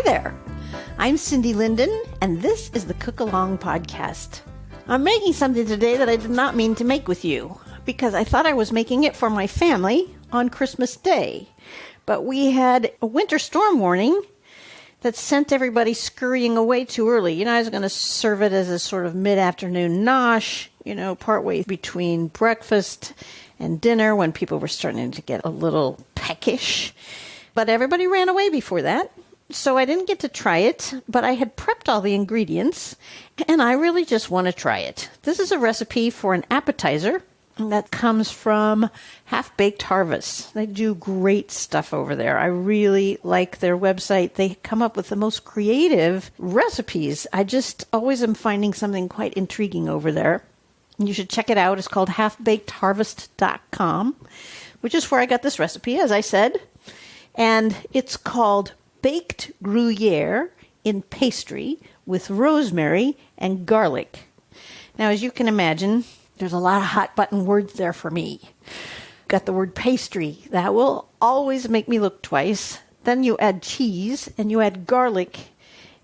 Hi there. I'm Cindy Linden, and this is the Cook Along podcast. I'm making something today that I did not mean to make with you, because I thought I was making it for my family on Christmas Day. But we had a winter storm warning that sent everybody scurrying away too early. You know, I was going to serve it as a sort of mid-afternoon nosh, partway between breakfast and dinner when people were starting to get a little peckish. But everybody ran away before that. So I didn't get to try it, but I had prepped all the ingredients, and I really just want to try it. This is a recipe for an appetizer that comes from Half-Baked Harvest. They do great stuff over there. I really like their website. They come up with the most creative recipes. I just always am finding something quite intriguing over there. You should check it out. It's called halfbakedharvest.com, which is where I got this recipe, as I said. And it's called baked Gruyere in pastry with rosemary and garlic. Now, as you can imagine, there's a lot of hot button words there for me. Got the word pastry. That will always make me look twice. Then you add cheese and you add garlic,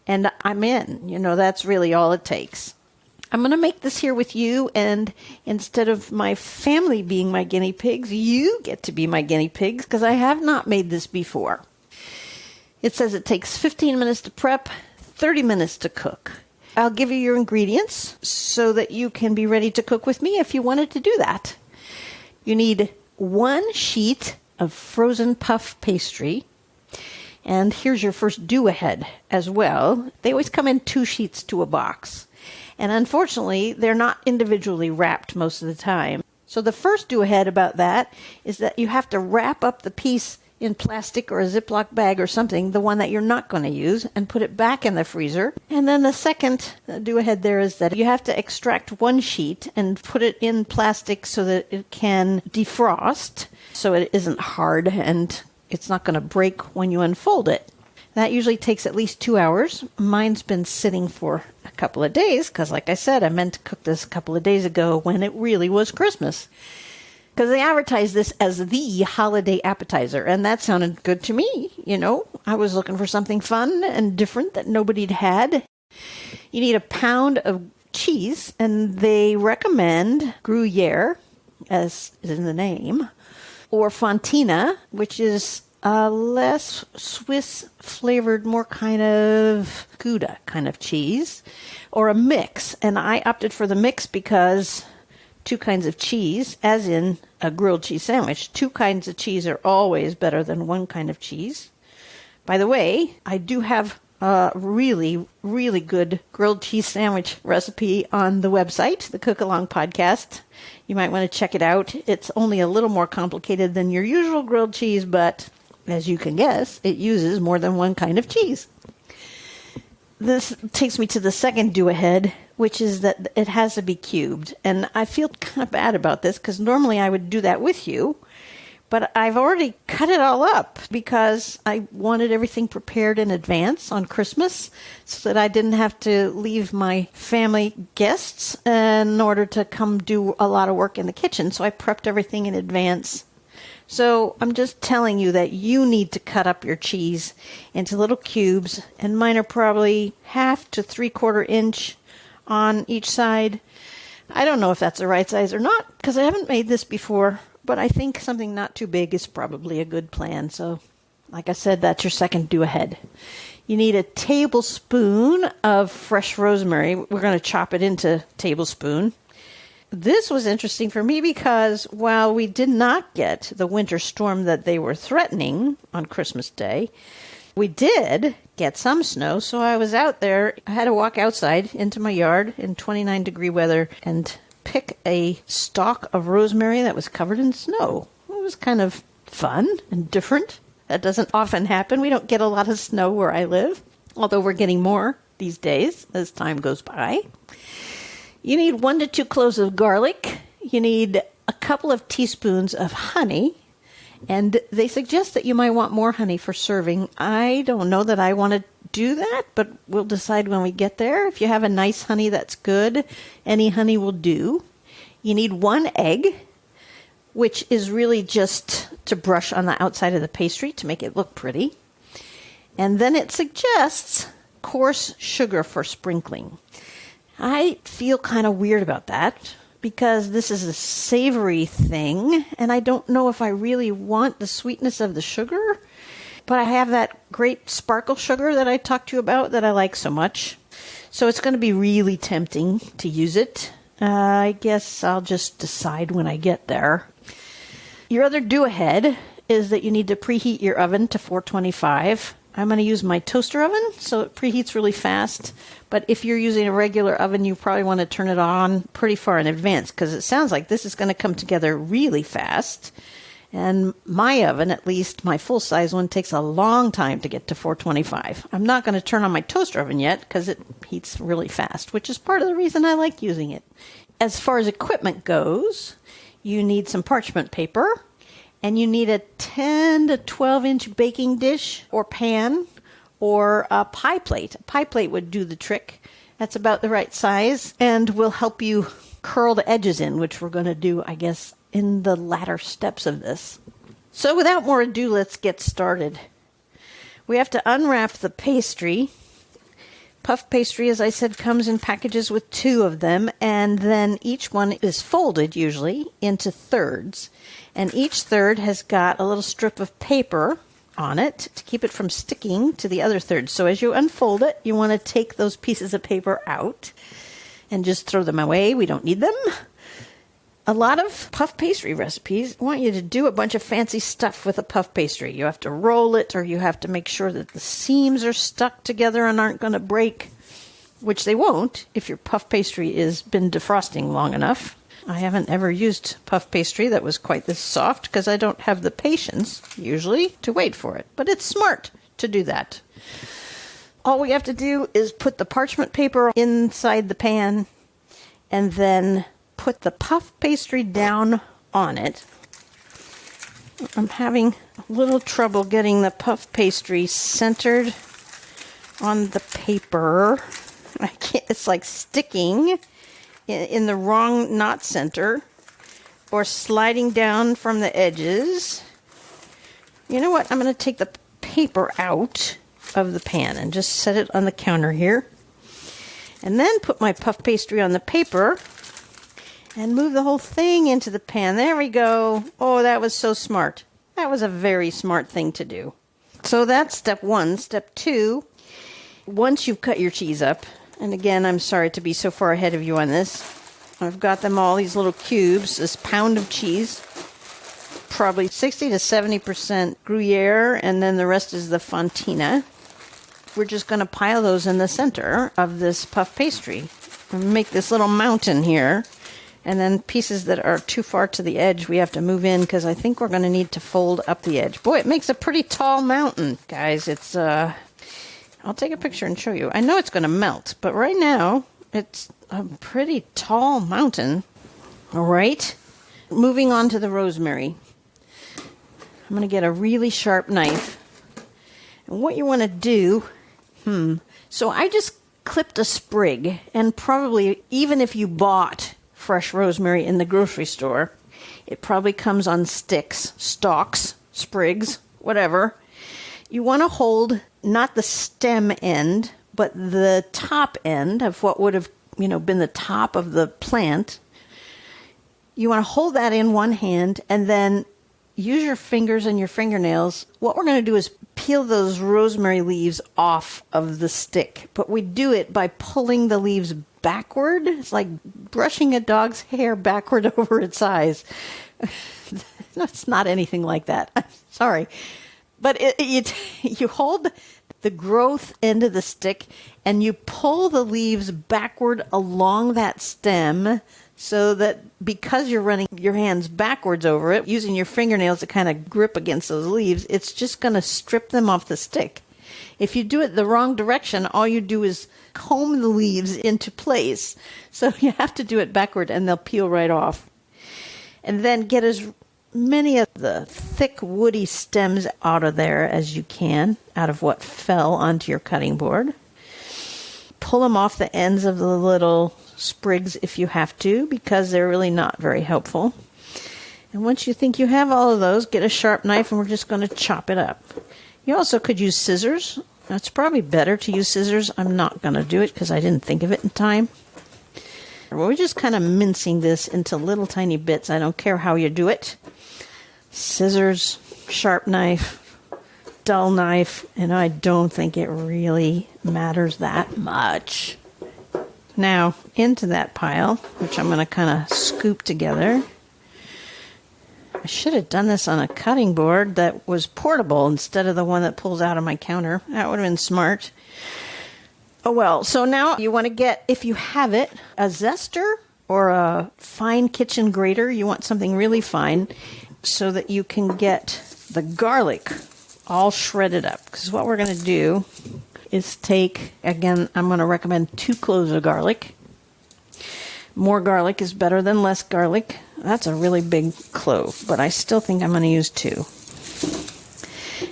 and I'm in. That's really all it takes. I'm going to make this here with you, and instead of my family being my guinea pigs, you get to be my guinea pigs, because I have not made this before. It says it takes 15 minutes to prep, 30 minutes to cook. I'll give you your ingredients so that you can be ready to cook with me if you wanted to do that. You need 1 sheet of frozen puff pastry. And here's your first do-ahead as well. They always come in 2 sheets to a box. And unfortunately, they're not individually wrapped most of the time. So the first do-ahead about that is that you have to wrap up the piece in plastic or a Ziploc bag or something, the one that you're not going to use, and put it back in the freezer. And then the second do-ahead there is that you have to extract 1 sheet and put it in plastic so that it can defrost, so it isn't hard and it's not going to break when you unfold it. That usually takes at least 2 hours. Mine's been sitting for a couple of days because, like I said, I meant to cook this a couple of days ago when it really was Christmas. Because they advertised this as the holiday appetizer, and that sounded good to me. I was looking for something fun and different that nobody'd had. You need 1 pound of cheese, and they recommend Gruyere, as is in the name, or Fontina, which is less Swiss flavored, more kind of Gouda kind of cheese, or a mix. And I opted for the mix because 2 kinds of cheese, as in a grilled cheese sandwich, 2 kinds of cheese are always better than 1 kind of cheese. By the way, I do have a really, really good grilled cheese sandwich recipe on the website, the Cook Along podcast. You might want to check it out. It's only a little more complicated than your usual grilled cheese, but as you can guess, it uses more than 1 kind of cheese. This takes me to the second do-ahead, which is that it has to be cubed. And I feel kind of bad about this because normally I would do that with you. But I've already cut it all up because I wanted everything prepared in advance on Christmas so that I didn't have to leave my family guests in order to come do a lot of work in the kitchen. So I prepped everything in advance. So I'm just telling you that you need to cut up your cheese into little cubes, and mine are probably 1/2 to 3/4 inch on each side. I don't know if that's the right size or not, because I haven't made this before, but I think something not too big is probably a good plan. So, like I said, that's your second do-ahead. You need 1 tablespoon of fresh rosemary. We're going to chop it into tablespoon. This was interesting for me because while we did not get the winter storm that they were threatening on Christmas Day, we did get some snow. So I was out there. I had to walk outside into my yard in 29-degree weather and pick a stalk of rosemary that was covered in snow. It was kind of fun and different. That doesn't often happen. We don't get a lot of snow where I live, although we're getting more these days as time goes by. You need 1 to 2 cloves of garlic. You need a couple of teaspoons of honey. And they suggest that you might want more honey for serving. I don't know that I want to do that, but we'll decide when we get there. If you have a nice honey, that's good. Any honey will do. You need 1 egg, which is really just to brush on the outside of the pastry to make it look pretty. And then it suggests coarse sugar for sprinkling. I feel kind of weird about that because this is a savory thing, and I don't know if I really want the sweetness of the sugar, but I have that great sparkle sugar that I talked to you about that I like so much. So it's going to be really tempting to use it. I guess I'll just decide when I get there. Your other do-ahead is that you need to preheat your oven to 425. I'm going to use my toaster oven, so it preheats really fast. But if you're using a regular oven, you probably want to turn it on pretty far in advance because it sounds like this is going to come together really fast. And my oven, at least my full-size one, takes a long time to get to 425. I'm not going to turn on my toaster oven yet because it heats really fast, which is part of the reason I like using it. As far as equipment goes, you need some parchment paper. And you need a 10 to 12-inch baking dish or pan or a pie plate. A pie plate would do the trick. That's about the right size and will help you curl the edges in, which we're going to do, I guess, in the latter steps of this. So without more ado, let's get started. We have to unwrap the pastry. Puff pastry, as I said, comes in packages with 2 of them, and then each one is folded, usually, into thirds. And each third has got a little strip of paper on it to keep it from sticking to the other third. So as you unfold it, you want to take those pieces of paper out and just throw them away. We don't need them. A lot of puff pastry recipes want you to do a bunch of fancy stuff with a puff pastry. You have to roll it, or you have to make sure that the seams are stuck together and aren't going to break, which they won't if your puff pastry has been defrosting long enough. I haven't ever used puff pastry that was quite this soft because I don't have the patience, usually, to wait for it. But it's smart to do that. All we have to do is put the parchment paper inside the pan and then put the puff pastry down on it. I'm having a little trouble getting the puff pastry centered on the paper. I can't, it's like sticking in the wrong knot center or sliding down from the edges. You know what? I'm going to take the paper out of the pan and just set it on the counter here. And then put my puff pastry on the paper and move the whole thing into the pan. There we go. Oh, that was so smart. That was a very smart thing to do. So that's step 1. Step 2, once you've cut your cheese up, and again, I'm sorry to be so far ahead of you on this. I've got them all, these little cubes, this pound of cheese, probably 60 to 70% Gruyere, and then the rest is the fontina. We're just going to pile those in the center of this puff pastry and make this little mountain here. And then pieces that are too far to the edge, we have to move in because I think we're going to need to fold up the edge. Boy, it makes a pretty tall mountain, guys. It's, I'll take a picture and show you. I know it's going to melt, but right now it's a pretty tall mountain. All right. Moving on to the rosemary. I'm going to get a really sharp knife. And what you want to do, so I just clipped a sprig, and probably even if you bought fresh rosemary in the grocery store, it probably comes on sticks, stalks, sprigs, whatever. You want to hold not the stem end, but the top end of what would have, been the top of the plant. You want to hold that in one hand and then use your fingers and your fingernails. What we're going to do is peel those rosemary leaves off of the stick, but we do it by pulling the leaves backward. It's like brushing a dog's hair backward over its eyes. It's not anything like that. I'm sorry. But you hold the growth end of the stick and you pull the leaves backward along that stem so that because you're running your hands backwards over it, using your fingernails to kind of grip against those leaves, it's just going to strip them off the stick. If you do it the wrong direction, all you do is comb the leaves into place. So you have to do it backward and they'll peel right off. And then get as many of the thick woody stems out of there as you can, out of what fell onto your cutting board. Pull them off the ends of the little sprigs if you have to, because they're really not very helpful. And once you think you have all of those, get a sharp knife and we're just going to chop it up. You also could use scissors. It's probably better to use scissors. I'm not going to do it because I didn't think of it in time. We're just kind of mincing this into little tiny bits. I don't care how you do it. Scissors, sharp knife, dull knife, and I don't think it really matters that much. Now, into that pile, which I'm going to kind of scoop together. I should have done this on a cutting board that was portable instead of the one that pulls out of my counter. That would have been smart. Oh well, so now you want to get, if you have it, a zester or a fine kitchen grater. You want something really fine so that you can get the garlic all shredded up. Because what we're going to do is take, again, I'm going to recommend 2 cloves of garlic. More garlic is better than less garlic. That's a really big clove, but I still think I'm going to use 2.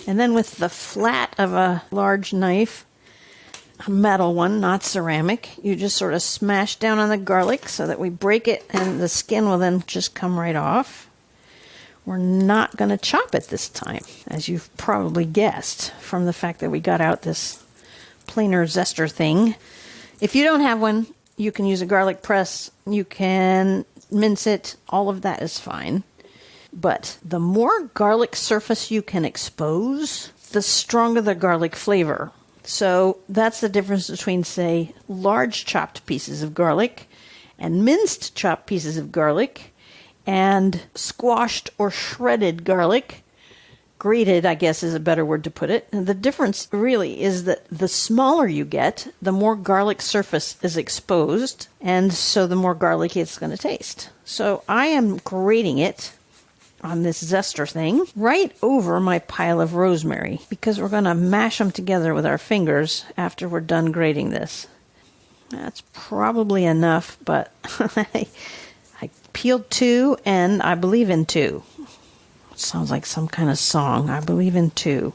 And then with the flat of a large knife, a metal one, not ceramic, you just sort of smash down on the garlic so that we break it and the skin will then just come right off. We're not going to chop it this time, as you've probably guessed from the fact that we got out this planer zester thing. If you don't have one, you can use a garlic press. You can mince it. All of that is fine. But the more garlic surface you can expose, the stronger the garlic flavor. So that's the difference between, say, large chopped pieces of garlic and minced chopped pieces of garlic and squashed or shredded garlic. Grated, I guess, is a better word to put it. And the difference really is that the smaller you get, the more garlic surface is exposed, and so the more garlicky it's going to taste. So I am grating it on this zester thing right over my pile of rosemary because we're going to mash them together with our fingers after we're done grating this. That's probably enough, but I peeled 2 and I believe in 2. It sounds like some kind of song. I believe in 2.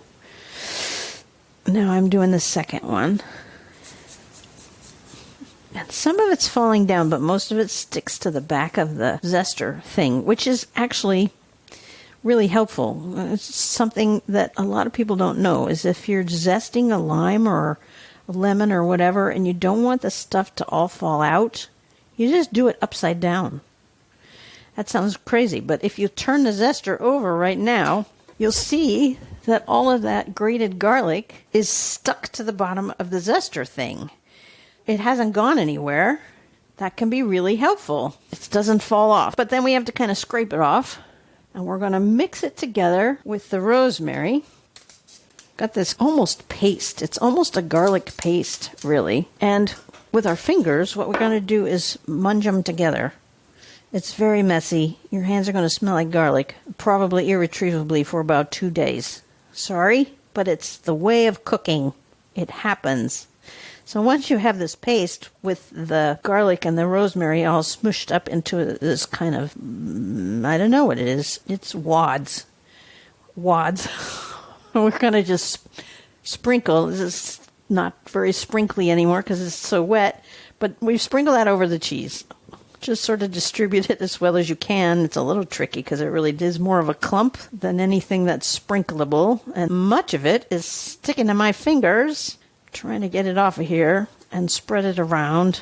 Now I'm doing the second one. And some of it's falling down, but most of it sticks to the back of the zester thing, which is actually really helpful. It's something that a lot of people don't know, is if you're zesting a lime or a lemon or whatever, and you don't want the stuff to all fall out, you just do it upside down. That sounds crazy, but if you turn the zester over right now, you'll see that all of that grated garlic is stuck to the bottom of the zester thing. It hasn't gone anywhere. That can be really helpful. It doesn't fall off. But then we have to kind of scrape it off. And we're going to mix it together with the rosemary. Got this almost paste. It's almost a garlic paste, really. And with our fingers, what we're going to do is munge them together. It's very messy. Your hands are going to smell like garlic, probably irretrievably for about 2 days. Sorry, but it's the way of cooking. It happens. So once you have this paste with the garlic and the rosemary all smushed up into this kind of, I don't know what it is. It's wads. Wads. We're going to just sprinkle. This is not very sprinkly anymore because it's so wet, but we sprinkle that over the cheese. Just sort of distribute it as well as you can. It's a little tricky because it really is more of a clump than anything that's sprinkleable, and much of it is sticking to my fingers. Trying to get it off of here and spread it around.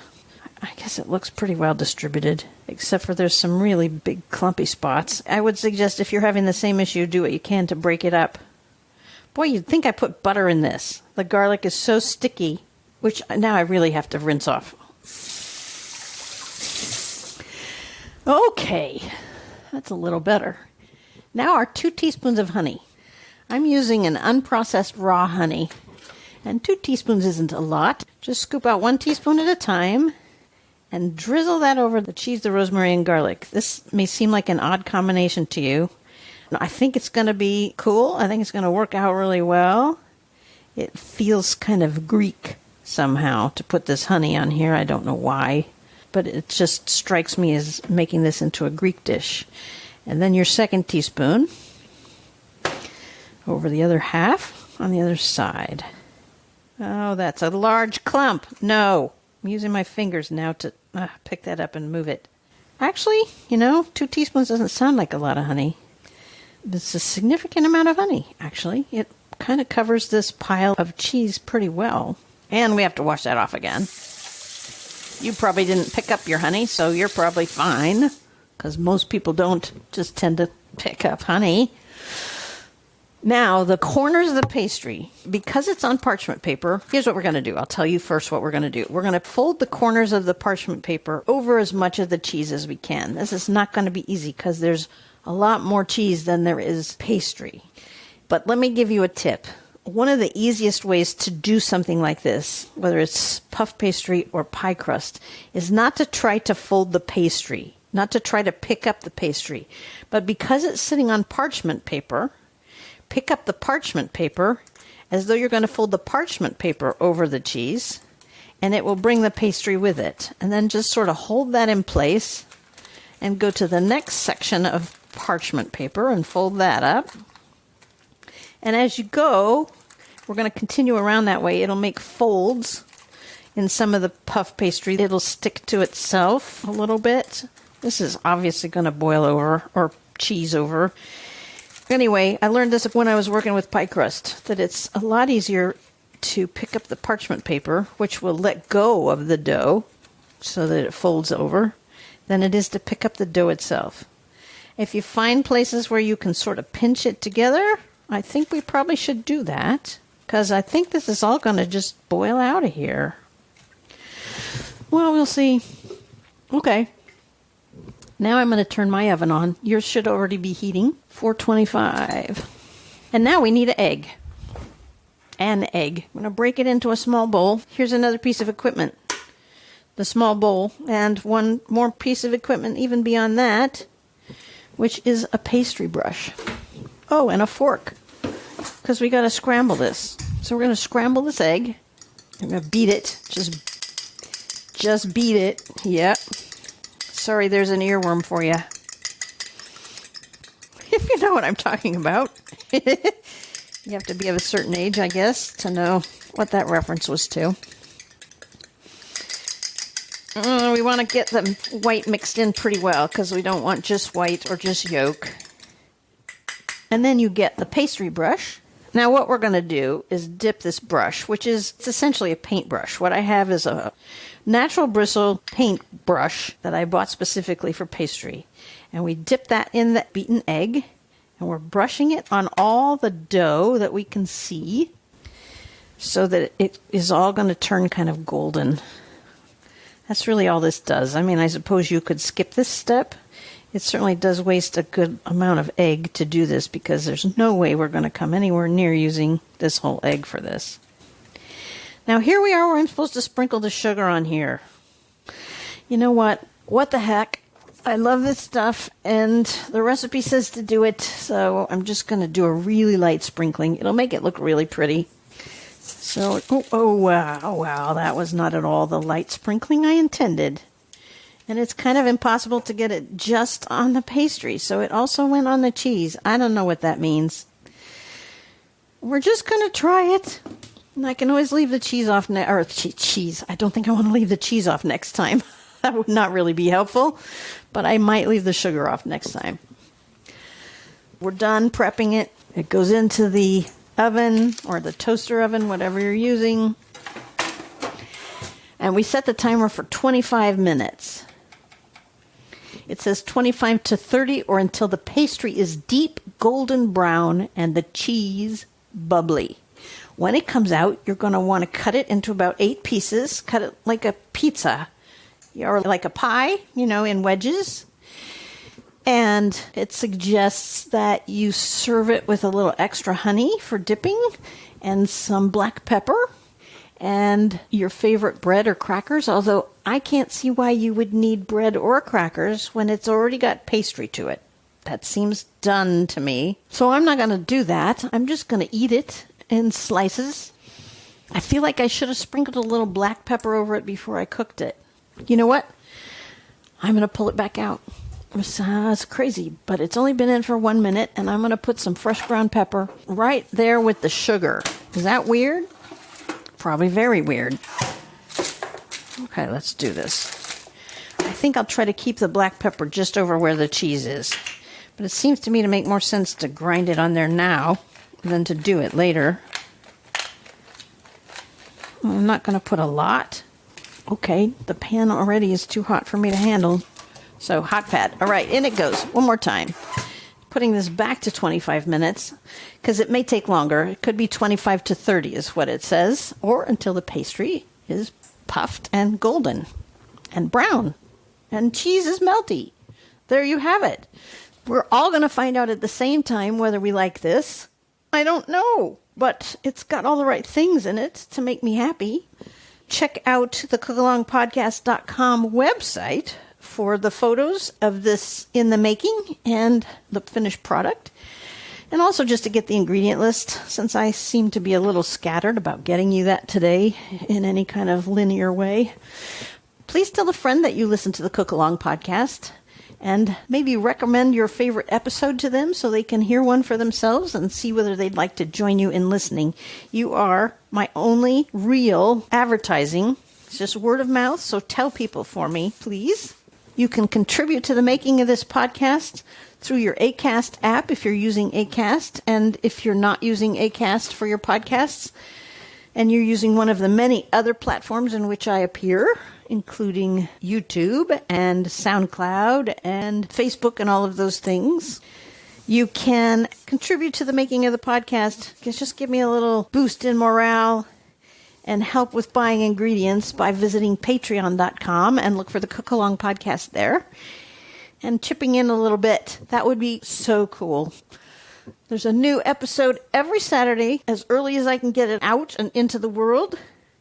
I guess it looks pretty well distributed, except for there's some really big clumpy spots. I would suggest if you're having the same issue, do what you can to break it up. Boy, you'd think I put butter in this. The garlic is so sticky, which now I really have to rinse off. Okay, that's a little better. Now our 2 teaspoons of honey. I'm using an unprocessed raw honey. And 2 teaspoons isn't a lot. Just scoop out 1 teaspoon at a time and drizzle that over the cheese, the rosemary, and garlic. This may seem like an odd combination to you. I think it's going to be cool. I think it's going to work out really well. It feels kind of Greek somehow to put this honey on here. I don't know why, but it just strikes me as making this into a Greek dish. And then your 2nd teaspoon over the other half on the other side. Oh, that's a large clump. No, I'm using my fingers now to pick that up and move it. Actually, 2 teaspoons doesn't sound like a lot of honey. It's a significant amount of honey, actually. It kind of covers this pile of cheese pretty well. And we have to wash that off again. You probably didn't pick up your honey, so you're probably fine, because most people don't just tend to pick up honey. Now, the corners of the pastry, because it's on parchment paper, here's what we're going to do. I'll tell you first what we're going to do. We're going to fold the corners of the parchment paper over as much of the cheese as we can. This is not going to be easy because there's a lot more cheese than there is pastry. But let me give you a tip. One of the easiest ways to do something like this, whether it's puff pastry or pie crust, is not to try to fold the pastry, not to try to pick up the pastry. But because it's sitting on parchment paper, pick up the parchment paper as though you're going to fold the parchment paper over the cheese, and it will bring the pastry with it. And then just sort of hold that in place and go to the next section of parchment paper and fold that up. And as you go, we're going to continue around that way. It'll make folds in some of the puff pastry. It'll stick to itself a little bit. This is obviously going to boil over or cheese over. Anyway, I learned this when I was working with pie crust, that it's a lot easier to pick up the parchment paper, which will let go of the dough so that it folds over, than it is to pick up the dough itself. If you find places where you can sort of pinch it together, I think we probably should do that, because I think this is all going to just boil out of here. Well, we'll see. Okay. Now I'm going to turn my oven on. Yours should already be heating. 425. And now we need an egg. An egg. I'm going to break it into a small bowl. Here's another piece of equipment. The small bowl. And one more piece of equipment even beyond that, which is a pastry brush. Oh, and a fork, because we got to scramble this. So we're going to scramble this egg. I'm going to beat it. Just beat it. Yep. Sorry, there's an earworm for you. If you know what I'm talking about. You have to be of a certain age, I guess, to know what that reference was to. We want to get the white mixed in pretty well, because we don't want just white or just yolk. And then you get the pastry brush. Now what we're going to do is dip this brush, which is it's essentially a paintbrush. What I have is a natural bristle paint brush that I bought specifically for pastry. And we dip that in the beaten egg, and we're brushing it on all the dough that we can see so that it is all going to turn kind of golden. That's really all this does. I mean, I suppose you could skip this step. It certainly does waste a good amount of egg to do this, because there's no way we're going to come anywhere near using this whole egg for this. Now here we are where I'm supposed to sprinkle the sugar on here. You know what? What the heck? I love this stuff, and the recipe says to do it, so I'm just going to do a really light sprinkling. It'll make it look really pretty. So, wow, that was not at all the light sprinkling I intended. And it's kind of impossible to get it just on the pastry, so it also went on the cheese. I don't know what that means. We're just going to try it. And I can always leave the cheese off, cheese. I don't think I want to leave the cheese off next time. That would not really be helpful, but I might leave the sugar off next time. We're done prepping it. It goes into the oven or the toaster oven, whatever you're using. And we set the timer for 25 minutes. It says 25 to 30, or until the pastry is deep golden brown and the cheese bubbly. When it comes out, you're going to want to cut it into about 8 pieces. Cut it like a pizza or like a pie, in wedges. And it suggests that you serve it with a little extra honey for dipping and some black pepper and your favorite bread or crackers, although I can't see why you would need bread or crackers when it's already got pastry to it. That seems done to me. So I'm not going to do that. I'm just going to eat it in slices. I feel like I should have sprinkled a little black pepper over it before I cooked it. You know what? I'm going to pull it back out. It's crazy, but it's only been in for 1 minute, and I'm going to put some fresh ground pepper right there with the sugar. Is that weird? Probably very weird. Okay, let's do this. I think I'll try to keep the black pepper just over where the cheese is. But it seems to me to make more sense to grind it on there now than to do it later. I'm not going to put a lot. Okay, the pan already is too hot for me to handle. So hot pad. All right, in it goes. One more time. Putting this back to 25 minutes because it may take longer. It could be 25 to 30 is what it says, or until the pastry is puffed and golden and brown and cheese is melty. There you have it. We're all going to find out at the same time whether we like this. I don't know, but it's got all the right things in it to make me happy. Check out the cookalongpodcast.com website for the photos of this in the making and the finished product. And also just to get the ingredient list, since I seem to be a little scattered about getting you that today in any kind of linear way. Please tell a friend that you listen to the Cook Along podcast and maybe recommend your favorite episode to them so they can hear one for themselves and see whether they'd like to join you in listening. You are my only real advertising. It's just word of mouth, so tell people for me, please. You can contribute to the making of this podcast through your Acast app if you're using Acast, and if you're not using Acast for your podcasts, and you're using one of the many other platforms in which I appear, including YouTube and SoundCloud and Facebook and all of those things. You can contribute to the making of the podcast. Just give me a little boost in morale and help with buying ingredients by visiting patreon.com and look for the Cook Along podcast there and chipping in a little bit. That would be so cool. There's a new episode every Saturday as early as I can get it out and into the world.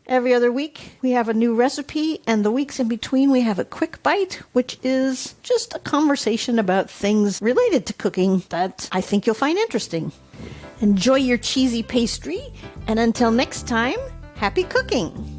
Every other week, we have a new recipe, and the weeks in between, we have a quick bite, which is just a conversation about things related to cooking that I think you'll find interesting. Enjoy your cheesy pastry, and until next time, happy cooking!